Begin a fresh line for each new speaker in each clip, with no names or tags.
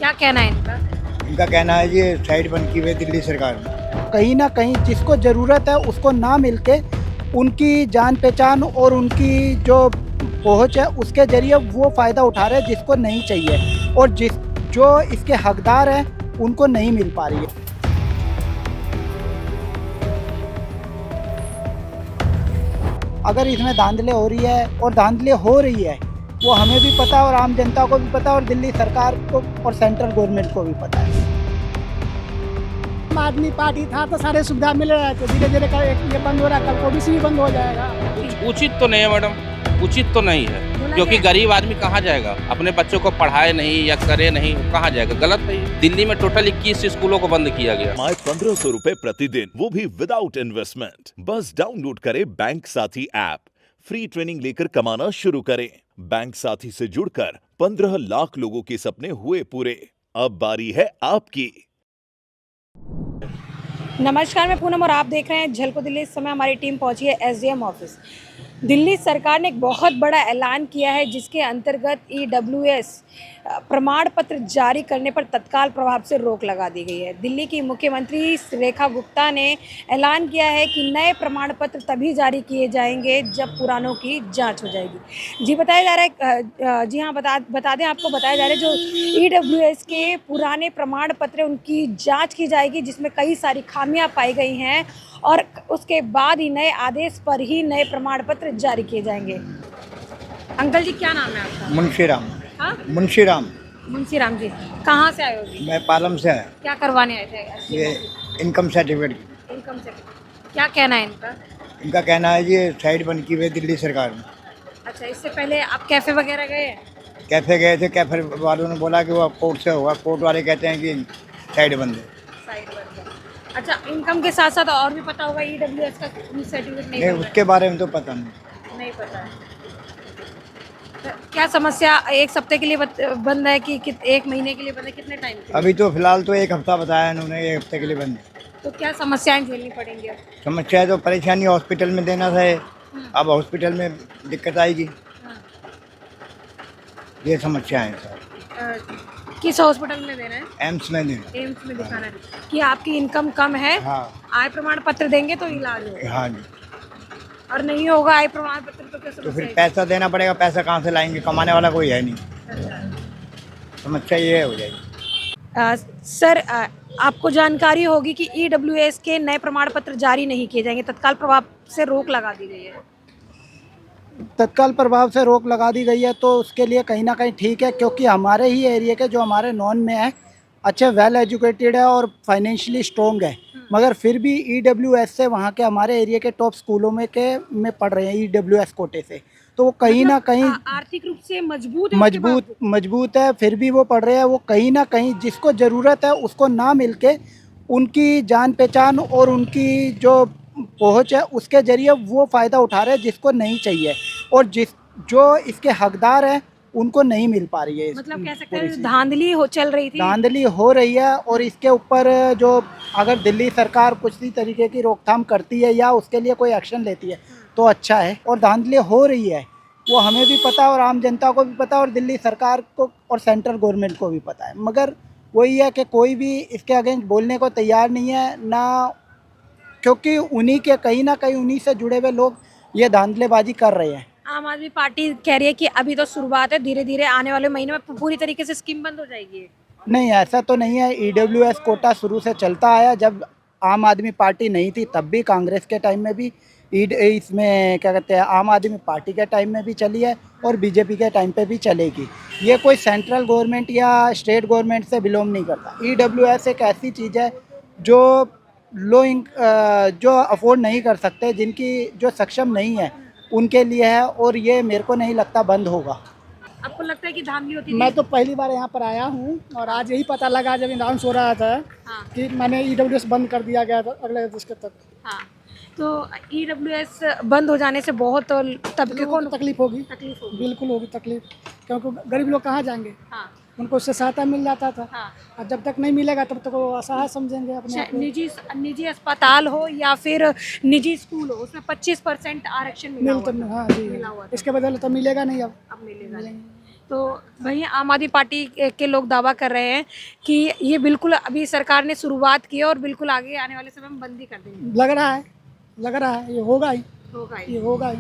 क्या कहना है इनका?
इनका कहना है ये साइड बंद की हुई है दिल्ली सरकार ने।
कहीं ना कहीं जिसको ज़रूरत है उसको ना मिलके उनकी जान पहचान और उनकी जो पहुंच है उसके जरिए वो फ़ायदा उठा रहे हैं जिसको नहीं चाहिए, और जो इसके हकदार हैं उनको नहीं मिल पा रही है। अगर इसमें धांधली हो रही है और धांधली हो रही है वो हमें भी पता है और आम जनता को भी पता है और दिल्ली सरकार को और सेंट्रल गवर्नमेंट को भी पता है।
आम आदमी पार्टी था तो सारे सुविधा मिल रहा है, तो धीरे धीरे ये बंद हो रहा है, कल ओबीसी भी बंद हो जाएगा।
उचित तो नहीं है मैडम, उचित तो नहीं है, क्योंकि गरीब आदमी कहाँ जाएगा, अपने बच्चों को पढ़ाए नहीं या करे नहीं, कहाँ जाएगा, गलत है ये। दिल्ली में टोटल 21 स्कूलों को बंद किया गया।
1500 रुपए प्रतिदिन, वो भी विदाउट इन्वेस्टमेंट। बस डाउनलोड करें बैंक साथी ऐप, फ्री ट्रेनिंग लेकर कमाना शुरू करें। बैंक साथी से जुड़कर 15 लाख लोगों के सपने हुए पूरे। अब बारी है आपकी।
नमस्कार, मैं पूनम और आप देख रहे हैं झलको दिल्ली। इस समय हमारी टीम पहुंची है एसडीएम ऑफिस। दिल्ली सरकार ने एक बहुत बड़ा ऐलान किया है जिसके अंतर्गत ईडब्ल्यूएस प्रमाण पत्र जारी करने पर तत्काल प्रभाव से रोक लगा दी गई है। दिल्ली की मुख्यमंत्री रेखा गुप्ता ने ऐलान किया है कि नए प्रमाण पत्र तभी जारी किए जाएंगे जब पुरानों की जांच हो जाएगी। जी बताया जा रहा है, जी हाँ, बता दें आपको, बताया जा रहा है जो ईडब्ल्यूएस के पुराने प्रमाण पत्र उनकी जाँच की जाएगी जिसमें कई सारी खामियाँ पाई गई हैं और उसके बाद ही नए आदेश पर ही नए प्रमाण पत्र जारी किए जाएंगे। अंकल जी, क्या नाम है आपका?
मुंशीराम।
हाँ?
मुंशीराम।
मुंशीराम जी, कहाँ से आए हो जी?
मैं पालम से है।
क्या करवाने आए थे?
ये इनकम सर्टिफिकेट।
इनकम से क्या कहना है इनका?
इनका कहना है ये साइड बंद की हुई है दिल्ली सरकार ने।
अच्छा, इससे पहले आप कैफे वगैरह गए हैं?
कैफे गए थे, कैफे वालों ने बोला कि वो कोर्ट से होगा, कोर्ट वाले कहते हैं कि साइड बंद है।
साइड बंद है। अच्छा, इनकम के साथ साथ और भी पता होगा ईडब्ल्यूएस का सर्टिफिकेट नहीं
नहीं,
बन रहा
उसके बारे में तो पता नहीं।
नहीं पता है। तो क्या समस्या एक हफ्ते के लिए बंद है कि एक महीने के लिए बंद है? कितने टाइम के लिए?
अभी तो फिलहाल तो एक हफ्ता बताया इन्होंने, एक हफ्ते के लिए बंद है।
तो क्या समस्याएं झेलनी पड़ेंगी अब?
समस्या है तो परेशानी हॉस्पिटल में देना था, अब हॉस्पिटल में दिक्कत आएगी।
हाँ।
ये समस्या है सर।
किस हॉस्पिटल में देना है?
एम्स में देना।
एम्स में दिखाना है कि आपकी इनकम कम है,
हाँ
आय प्रमाण पत्र देंगे तो इलाज होगा,
हाँ जी।
और नहीं होगा आय प्रमाण पत्र तो क्या
तो
समस्या
फिर
है?
पैसा देना पड़ेगा, पैसा कहाँ से लाएंगे, कमाने वाला कोई है नहीं। समस्या ये हो जाएगी।
सर, आपको जानकारी होगी कि ईडब्ल्यूएस के नए प्रमाण पत्र जारी नहीं किए जाएंगे, तत्काल प्रभाव से रोक लगा दी गई है।
तत्काल प्रभाव से रोक लगा दी गई है तो उसके लिए कहीं ना कहीं ठीक है, क्योंकि हमारे ही एरिया के जो हमारे नॉन में है अच्छे वेल एजुकेटेड है और फाइनेंशियली स्ट्रॉन्ग है, मगर फिर भी ईडब्ल्यूएस से वहाँ के हमारे एरिया के टॉप स्कूलों में पढ़ रहे हैं ईडब्ल्यूएस कोटे से, तो वो कहीं ना कहीं
आर्थिक रूप से मजबूत है,
फिर भी वो पढ़ रहे हैं। वो कहीं ना कहीं जिसको ज़रूरत है उसको ना मिलके उनकी जान पहचान और उनकी जो पहुंच है उसके जरिए वो फ़ायदा उठा रहे हैं जिसको नहीं चाहिए, और जो इसके हकदार हैं उनको नहीं मिल पा रही है।
मतलब कह सकते हैं धांधली चल रही थी,
धांधली हो रही है, और इसके ऊपर जो अगर दिल्ली सरकार कुछ भी तरीके की रोकथाम करती है या उसके लिए कोई एक्शन लेती है तो अच्छा है। और धांधली हो रही है वो हमें भी पता है और आम जनता को भी पता है और दिल्ली सरकार को और सेंट्रल गवर्नमेंट को भी पता है, मगर वही है कि कोई भी इसके अगेंस्ट बोलने को तैयार नहीं है ना, क्योंकि उन्हीं से जुड़े हुए लोग ये धांधलेबाजी कर रहे हैं।
आम आदमी पार्टी कह रही है कि अभी तो शुरुआत है, धीरे धीरे आने वाले महीने में पूरी तरीके से स्कीम बंद हो जाएगी।
नहीं, ऐसा तो नहीं है। ईडब्ल्यूएस कोटा शुरू से चलता आया, जब आम आदमी पार्टी नहीं थी तब भी, कांग्रेस के टाइम में भी, इसमें क्या कहते हैं आम आदमी पार्टी के टाइम में भी चली है और बीजेपी के टाइम पे भी चलेगी। ये कोई सेंट्रल गवर्नमेंट या स्टेट गवर्नमेंट से बिलोंग नहीं करता। ईडब्ल्यूएस एक ऐसी चीज़ है जो जो अफोर्ड नहीं कर सकते, जो सक्षम नहीं है उनके लिए है, और ये मेरे को नहीं लगता बंद होगा।
आपको लगता है कि धांधली होती
मैं तो पहली बार यहाँ पर आया हूँ और आज यही पता लगा जब अनाउंस हो रहा था कि मैंने ईडब्ल्यूएस बंद कर दिया गया था अगले आदेश तक।
हाँ, तो ईडब्ल्यूएस बंद हो जाने से बहुत तबके को
तकलीफ होगी, बिल्कुल होगी तकलीफ, क्योंकि गरीब लोग कहाँ जाएंगे।
हाँ,
उनको उससे सहायता मिल जाता था।
हाँ।
और जब तक नहीं मिलेगा तब तक वो असहाय समझेंगे अपने आप को।
निजी अस्पताल हो या फिर निजी स्कूल हो, उसमें 25% आरक्षण मिला हुआ था।
हाँ जी, इसके बदले तो मिलेगा नहीं अब
मिलेगा नहीं। तो वहीं आम आदमी पार्टी के लोग दावा कर रहे हैं कि ये बिल्कुल अभी सरकार ने शुरुआत की है और बिल्कुल आगे आने वाले समय में बंद ही कर देंगे।
लग रहा है ये होगा ही,
होगा ही।
ये होगा ही।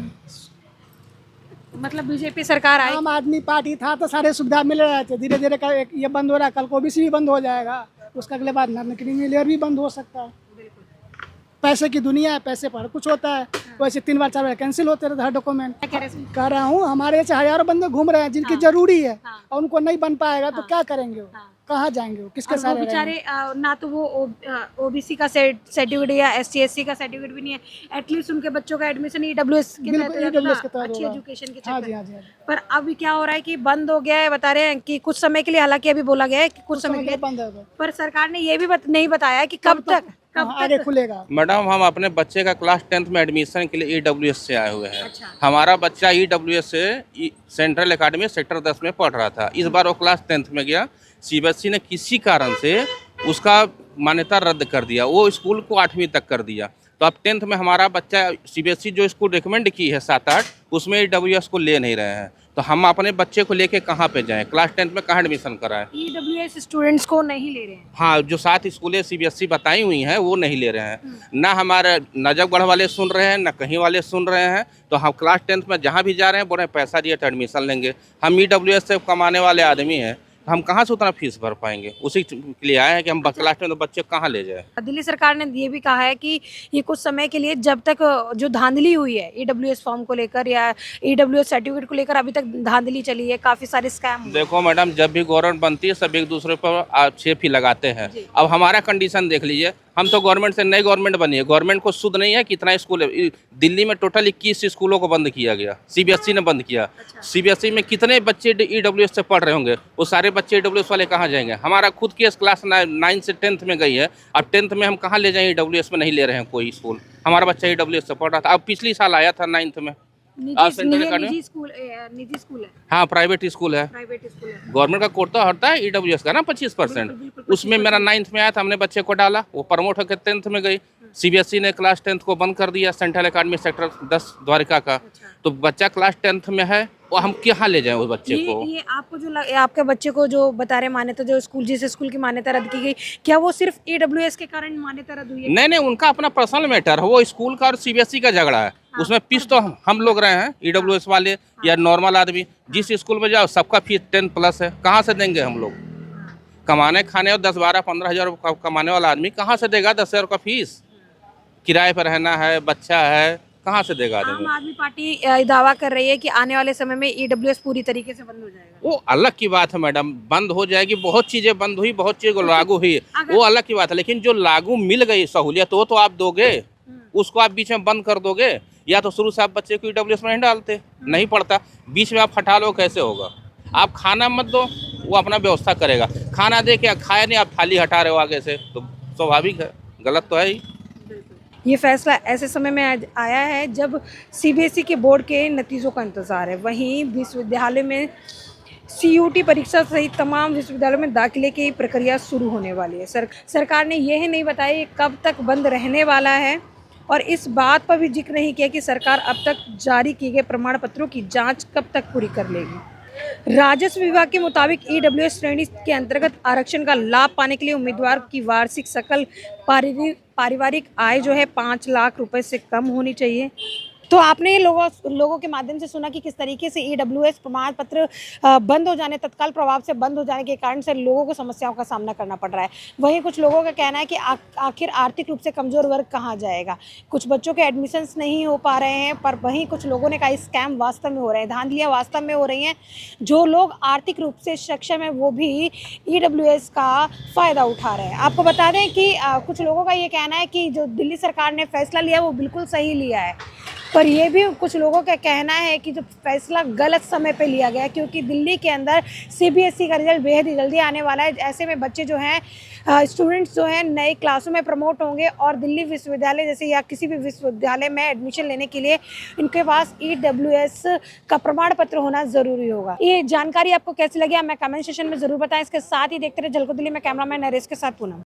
मतलब बीजेपी सरकार आई,
आम आदमी पार्टी था तो सारे सुविधा मिल रहे थे, धीरे धीरे ये बंद हो रहा है, कल को ओबीसी भी बंद हो जाएगा, उसका अगले बाद नॉन क्रीमी भी बंद हो सकता है। पैसे की दुनिया है, पैसे पर कुछ होता है, वैसे 3 बार 4 बार कैंसिल होते रहते हर डॉक्यूमेंट। कह रहा हूँ हमारे ऐसे हजारों बंदे घूम रहे हैं जिनकी जरूरी है और उनको नहीं बन पाएगा तो क्या करेंगे वो, कहाँ जाएंगे वो, किसके
और वो
साथ
बेचारे ना तो वो ओबीसी का सर्टिफिकेट या एससी का सर्टिफिकेट भी नहीं है, एटलीस्ट उनके बच्चों का एडमिशन ईडब्ल्यूएस के तहत
बिल्कुल EWS के तहत
अच्छी
होगा।
एजुकेशन के
हाँ
चक्कर
जी,
में।
हाँ जी, हाँ जी।
पर अब क्या हो रहा है कि बंद हो गया है, बता रहे हैं कि कुछ समय के लिए, हालांकि अभी बोला गया है कि कुछ समय के लिए
बंद होगा,
पर सरकार ने ये भी नहीं बताया कि कब तक
आगे खुलेगा।
मैडम हम अपने बच्चे का क्लास 10th में एडमिशन के लिए ईडब्ल्यूएस से आए हुए हैं।
अच्छा।
हमारा बच्चा ईडब्ल्यूएस से सेंट्रल एकेडमी सेक्टर 10 में पढ़ रहा था। इस बार वो क्लास 10th में गया, सीबीएसई ने किसी कारण से उसका मान्यता रद्द कर दिया, वो स्कूल को 8वीं तक कर दिया। तो अब 10th में हमारा बच्चा सीबीएसई जो स्कूल रिकमेंड की है 7-8 उसमें ईडब्ल्यूएस को ले नहीं रहे हैं। तो हम अपने बच्चे को लेके कहाँ पे जाएं? क्लास 10th में कहाँ एडमिशन कराएं?
ईडब्ल्यूएस स्टूडेंट्स को नहीं ले रहे हैं।
हाँ, जो 7 स्कूलें सीबीएसई बताई हुई हैं वो नहीं ले रहे हैं। ना हमारे नजफगढ़ वाले सुन रहे हैं, ना कहीं वाले सुन रहे हैं। तो हम क्लास 10th में जहाँ भी जा रहे हैं बोल रहे हैं पैसा दिए तो एडमिशन लेंगे। हम ईडब्ल्यूएस से कमाने वाले आदमी हैं, हम कहाँ से उतना फीस भर पाएंगे? उसी के लिए आए हैं कि हम क्लास 10th बच्चे कहाँ ले जाए।
दिल्ली सरकार ने ये भी कहा है कि ये कुछ समय के लिए, जब तक जो धांधली हुई है ईडब्ल्यूएस फॉर्म को लेकर या ईडब्ल्यूएस सर्टिफिकेट को लेकर, अभी तक धांधली चली है, काफी सारे स्कैम हुए।
देखो मैडम, जब भी गवर्नमेंट बनती है सब एक दूसरे पर आक्षेप ही लगाते हैं। अब हमारा कंडीशन देख लीजिए, हम तो गवर्नमेंट से नई गवर्नमेंट बनी है, गवर्नमेंट को शुद्ध नहीं है कितना स्कूल है। दिल्ली में टोटल 21 स्कूलों को बंद किया गया, सीबीएसई ने बंद किया। सीबीएसई में कितने बच्चे ईडब्ल्यूएस से पढ़ रहे होंगे? वो सारे बच्चे ईडब्ल्यूएस वाले कहाँ जाएंगे? हमारा खुद की क्लास 9 से 10th में गई है, अब 10th में हम कहाँ ले जाएं? ईडब्ल्यूएस में नहीं ले रहे हैं कोई स्कूल। हमारा बच्चा ईडब्ल्यूएस से पढ़ रहा था, अब पिछली साल आया था 9th में।
निजी स्कूल है,
हाँ, प्राइवेट स्कूल है।
प्राइवेट स्कूल है।
गवर्नमेंट का कोटा होता है ईडब्ल्यूएस का ना 25%, उसमें मेरा 9th में आया था, हमने बच्चे को डाला, वो प्रमोट होकर 10th में गई। सीबीएसई ने क्लास 10th को बंद कर दिया, सेंट्रल एकेडमी सेक्टर 10 द्वारिका का। तो बच्चा क्लास 10th में है, वो हम कहाँ ले जाएं उस बच्चे को?
ये आपको जो आपके बच्चे को जो बता रहे मान्यता, जो स्कूल जिस स्कूल की मान्यता रद्द की गई, क्या वो सिर्फ ईडब्ल्यूएस के कारण मान्यता रद्द हुई है?
नहीं, उनका अपना पर्सनल मैटर है, वो स्कूल का और सीबीएसई का झगड़ा है। उसमें फीस तो हम लोग रहे हैं ईडब्ल्यूएस वाले या नॉर्मल आदमी। जिस स्कूल में जाओ सबका फीस 10+ है, कहाँ से देंगे हम लोग? कमाने खाने और 10, 12, 15 हज़ार कमाने वाला आदमी कहाँ से देगा 10 हज़ार का फीस? किराए पर रहना है, बच्चा है, कहाँ से देगा
आम
आदमी?
आदमी पार्टी दावा कर रही है कि आने वाले समय में ईडब्ल्यूएस पूरी तरीके से बंद हो जाएगा।
वो अलग की बात है मैडम, बंद हो जाएगी। बहुत चीज़ें बंद हुई, बहुत चीज़ें लागू हुई, वो अलग की बात है। लेकिन जो लागू मिल गई सहूलियत वो तो आप दोगे, उसको आप बीच में बंद कर दोगे? या तो शुरू से आप बच्चे को ईडब्ल्यूएस में नहीं डालते, नहीं पढ़ता, बीच में आप हटा लो, कैसे होगा? आप खाना मत दो, वो अपना व्यवस्था करेगा। खाना दे के खाया नहीं, आप थाली हटा रहे हो आगे से, तो स्वाभाविक है, गलत तो है ही।
ये फैसला ऐसे समय में आया है जब सीबीएसई के बोर्ड के नतीजों का इंतज़ार है। वहीं विश्वविद्यालय में सीयूटी परीक्षा सहित तमाम विश्वविद्यालयों में दाखिले की प्रक्रिया शुरू होने वाली है। सरकार ने यह नहीं बताया कब तक बंद रहने वाला है और इस बात पर भी जिक्र नहीं किया कि सरकार अब तक जारी किए गए प्रमाण पत्रों की जांच कब तक पूरी कर लेगी। राजस्व विभाग के मुताबिक ईडब्ल्यूएस श्रेणी के अंतर्गत आरक्षण का लाभ पाने के लिए उम्मीदवार की वार्षिक सकल पारिवारिक आय जो है 5 लाख रुपए से कम होनी चाहिए। तो आपने लोगों के माध्यम से सुना कि किस तरीके से ईडब्ल्यूएस प्रमाण पत्र बंद हो जाने, तत्काल प्रभाव से बंद हो जाने के कारण से लोगों को समस्याओं का सामना करना पड़ रहा है। वहीं कुछ लोगों का कहना है कि आखिर आर्थिक रूप से कमज़ोर वर्ग कहाँ जाएगा। कुछ बच्चों के एडमिशन्स नहीं हो पा रहे हैं, पर वहीं कुछ लोगों ने कहा स्कैम वास्तव में हो रहे हैं, धांधलियाँ वास्तव में हो रही हैं। जो लोग आर्थिक रूप से सक्षम हैं वो भी ईडब्ल्यूएस का फ़ायदा उठा रहे हैं। आपको बता दें कि कुछ लोगों का ये कहना है कि जो दिल्ली सरकार ने फैसला लिया वो बिल्कुल सही लिया है, पर यह भी कुछ लोगों का कहना है कि जो फैसला गलत समय पे लिया गया, क्योंकि दिल्ली के अंदर सीबीएसई का रिजल्ट बेहद ही जल्दी आने वाला है। ऐसे में बच्चे जो हैं, स्टूडेंट्स जो हैं, नए क्लासों में प्रमोट होंगे और दिल्ली विश्वविद्यालय जैसे या किसी भी विश्वविद्यालय में एडमिशन लेने के लिए इनके पास ईडब्ल्यूएस का प्रमाण पत्र होना ज़रूरी होगा। ये जानकारी आपको कैसी लगी हमें कमेंट सेक्शन में ज़रूर बताएं। इसके साथ ही देखते रहे झलको दिल्ली में कैमरामैन नरेश के साथ पूनम।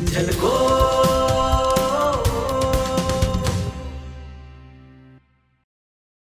झलको